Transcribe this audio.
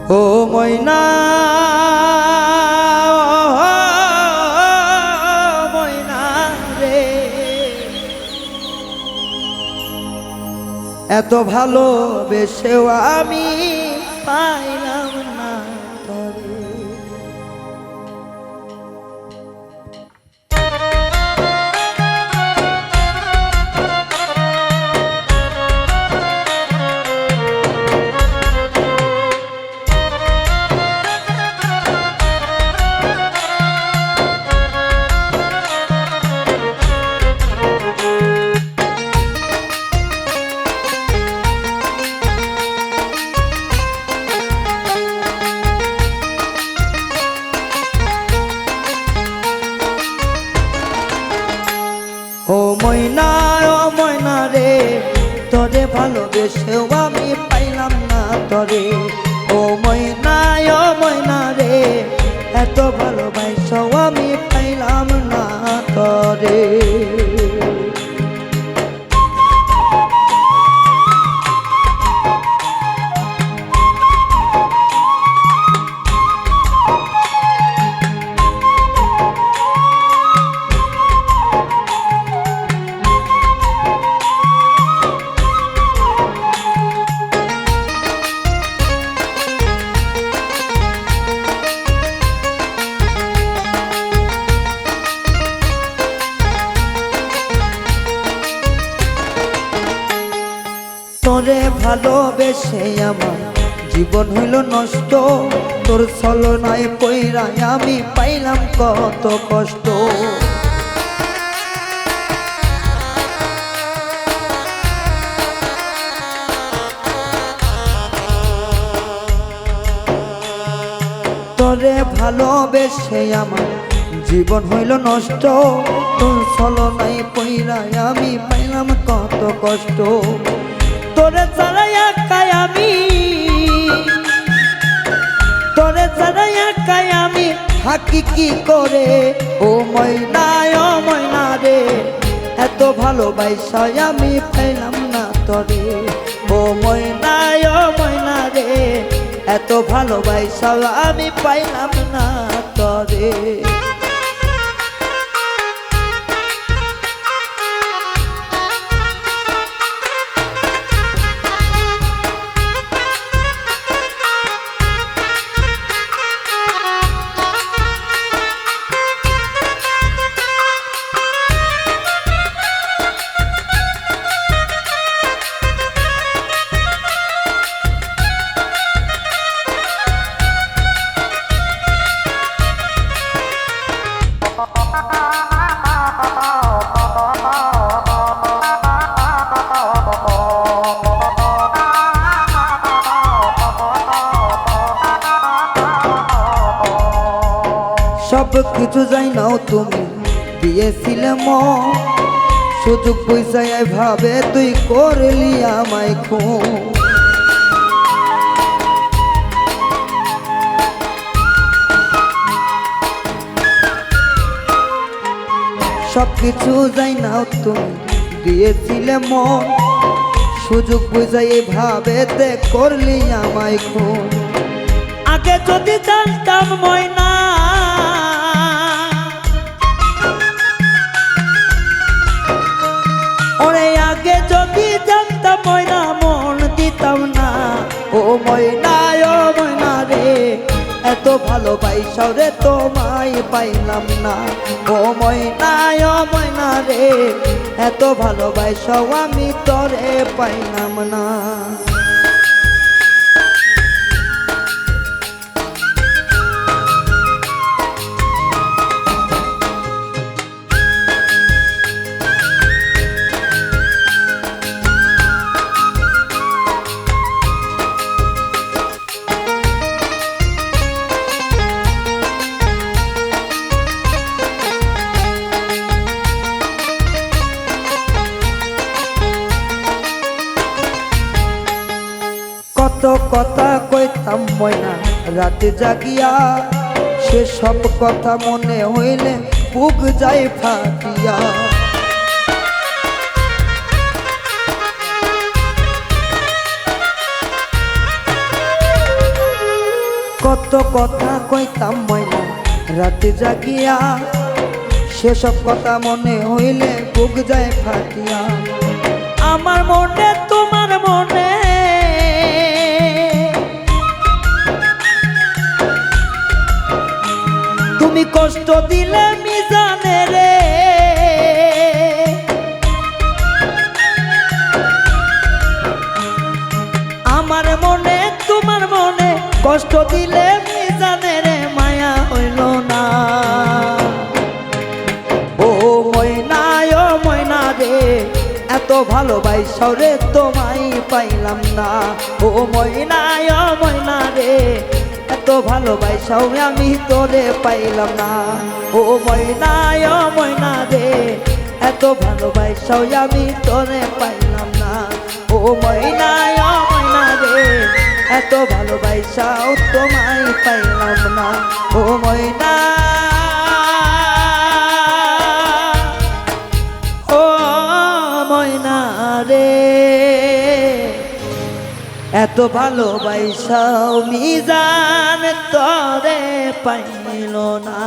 ও ময়না ময়না রে, এত ভালোবেসেও আমি পাইলাম না তরে। ও ময়না রে, তোরে ভালোবেসেও আমি পাইলাম না তরে। ও ময়না রে, এত ভালোবাসাও আমি পাইলাম না তরে। তোরে ভালোবেসে আমার জীবন হইল নষ্ট, তোর ছলনায় পইরা আমি পাইলাম কত কষ্ট। তোরে ভালোবেসে আমার জীবন হইল নষ্ট, তোর ছলনায় পইরা আমি পাইলাম কত কষ্ট। তোরে ছাড়াই একাই আমি, তোরে ছাড়াই একাই আমি থাকি কি করে। ও ময়না রে, এত ভালোবাসা আমি পাইলাম না তরে। ও ময়না রে, এত ভালোবাসা আমি পাইলাম না তরে। সব কিছু যাই নাও তুমি দিয়েছিলে মন, সুযোগ পয়সায় ভাবে তুই করলি আমায় খুন। সব কিছু যাই নাও তুমি দিয়েছিলে মন, সুযোগ পয়সায় ভাবে তে করলি আমায় খুন। আগে যদি জানতাম ময়না, ওরে আগে যদি জানতাম ময়না মন দিতাম না। ও ময়না রে, এত ভালোবাসাও রে তোমায় পাইলাম না। ও ময়না রে, এত ভালোবাসাও আমি তোরে পাইলাম না। কত কথা কইতাম ময়না রাতে জাগিয়া, সে সব কথা মনে হইলে বুক যায় ফাটিয়া। কত কথা কইতাম ময়না রাতে জাগিয়া, সেসব কথা মনে হইলে বুক যায় ফাটিয়া। আমার মনে তোমার মনে তুমি কষ্ট দিলে মিজানে রে, আমার মনে তোমার মনে কষ্ট দিলে মিজানে রে, মায়া হইল না। ও ময়না রে এত ভালোবাসাও রে তোমায় পাইলাম না। ও ময়না রে এত ভালোবাসাও আমি তোরে পাইলাম না। ও ময়না রে এত ভালোবাসাও আমি তোরে পাইলাম না। ও ময়না রে এত ভালোবাসাও তোমায় পাইলাম না। ও ময়না, ও ময়না রে এত ভালোবাসাও মিজান তোরে পাইল না।